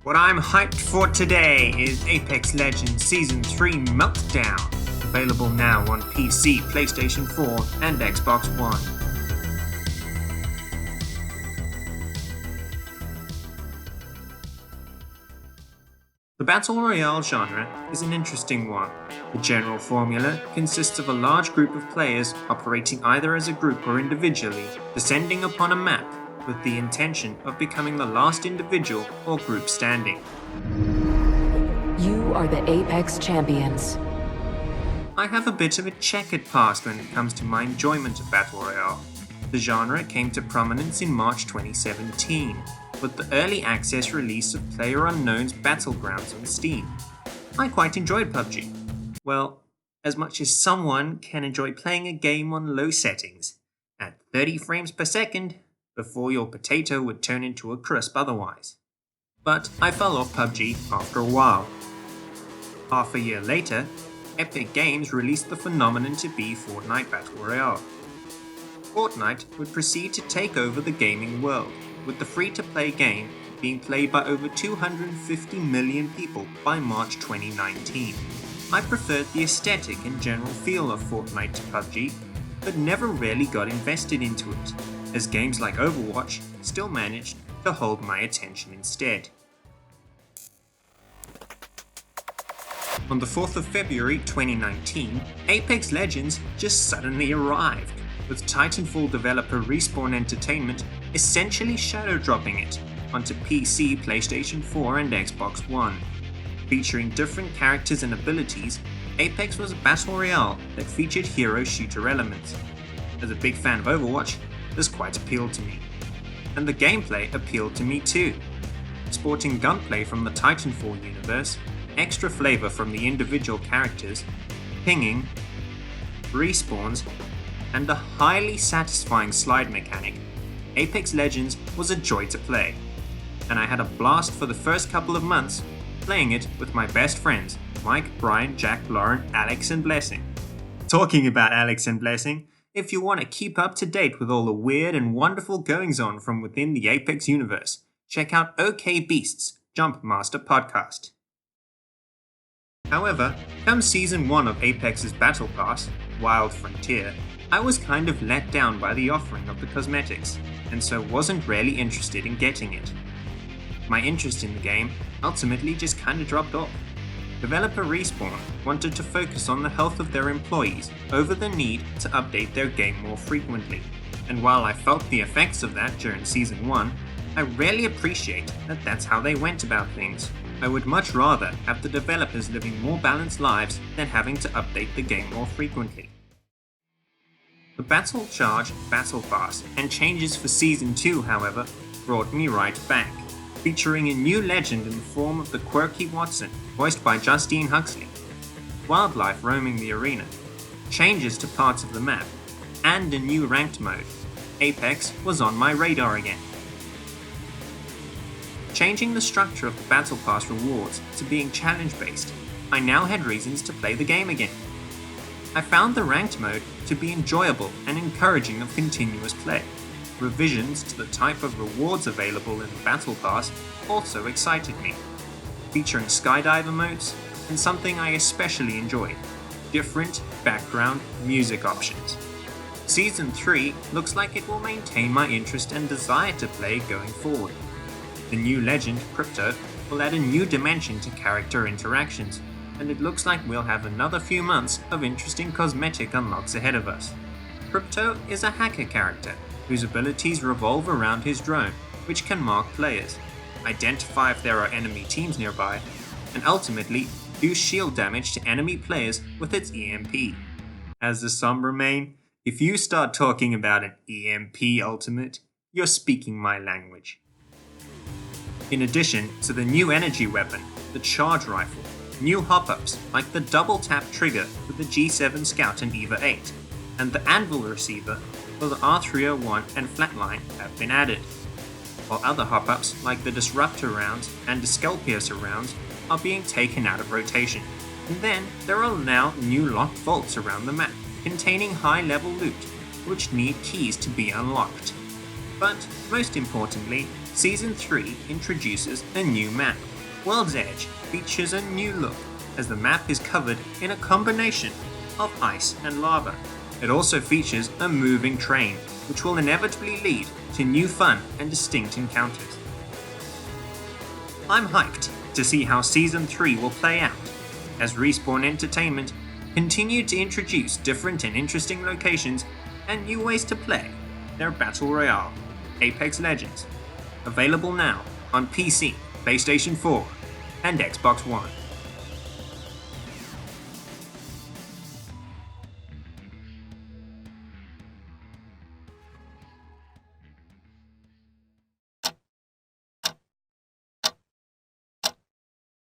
What I'm hyped for today is Apex Legends Season 3 Meltdown, available now on PC, PlayStation 4, and Xbox One. The Battle Royale genre is an interesting one. The general formula consists of a large group of players operating either as a group or individually, descending upon a map with the intention of becoming the last individual or group standing. You are the Apex champions. I have a bit of a checkered past when it comes to my enjoyment of Battle Royale. The genre came to prominence in March 2017, with the early access release of PlayerUnknown's Battlegrounds on Steam. I quite enjoyed PUBG. Well, as much as someone can enjoy playing a game on low settings, at 30 frames per second, before your potato would turn into a crisp otherwise. But I fell off PUBG after a while. Half a year later, Epic Games released the phenomenon to be Fortnite Battle Royale. Fortnite would proceed to take over the gaming world, with the free-to-play game being played by over 250 million people by March 2019. I preferred the aesthetic and general feel of Fortnite to PUBG, but never really got invested into it, as games like Overwatch still managed to hold my attention instead. On the 4th of February 2019, Apex Legends just suddenly arrived, with Titanfall developer Respawn Entertainment essentially shadow dropping it onto PC, PlayStation 4 and Xbox One. Featuring different characters and abilities, Apex was a battle royale that featured hero shooter elements. As a big fan of Overwatch, this quite appealed to me. And the gameplay appealed to me too. Sporting gunplay from the Titanfall universe, extra flavor from the individual characters, pinging, respawns, and a highly satisfying slide mechanic, Apex Legends was a joy to play. And I had a blast for the first couple of months playing it with my best friends, Mike, Brian, Jack, Lauren, Alex, and Blessing. Talking about Alex and Blessing, if you want to keep up to date with all the weird and wonderful goings-on from within the Apex universe, check out OK Beast's Jumpmaster podcast. However, come Season 1 of Apex's Battle Pass, Wild Frontier, I was kind of let down by the offering of the cosmetics, and so wasn't really interested in getting it. My interest in the game ultimately just kinda dropped off. Developer Respawn wanted to focus on the health of their employees over the need to update their game more frequently, and while I felt the effects of that during Season 1, I really appreciate that that's how they went about things. I would much rather have the developers living more balanced lives than having to update the game more frequently. The Battle Charge Battle Pass and changes for Season 2, however, brought me right back, featuring a new legend in the form of the quirky Watson, voiced by Justine Huxley, wildlife roaming the arena, changes to parts of the map, and a new ranked mode. Apex was on my radar again. Changing the structure of the Battle Pass rewards to being challenge-based, I now had reasons to play the game again. I found the ranked mode to be enjoyable and encouraging of continuous play. Revisions to the type of rewards available in the Battle Pass also excited me, featuring skydiver modes and something I especially enjoyed, different background music options. Season 3 looks like it will maintain my interest and desire to play going forward. The new legend, Crypto, will add a new dimension to character interactions, and it looks like we'll have another few months of interesting cosmetic unlocks ahead of us. Crypto is a hacker character whose abilities revolve around his drone, which can mark players, identify if there are enemy teams nearby, and ultimately do shield damage to enemy players with its EMP. As the somber main, if you start talking about an EMP ultimate, you're speaking my language. In addition to the new energy weapon, the charge rifle, new hop-ups like the double tap trigger for the G7 Scout and EVA 8, and the anvil receiver for the R301 and Flatline have been added, while other hop-ups like the Disruptor rounds and the Skull Piercer rounds are being taken out of rotation. And then there are now new locked vaults around the map, containing high-level loot, which need keys to be unlocked. But most importantly, Season 3 introduces a new map, World's Edge features a new look as the map is covered in a combination of ice and lava. It also features a moving train, which will inevitably lead to new fun and distinct encounters. I'm hyped to see how Season 3 will play out, as Respawn Entertainment continue to introduce different and interesting locations and new ways to play their Battle Royale, Apex Legends, available now on PC, PlayStation 4, and Xbox One.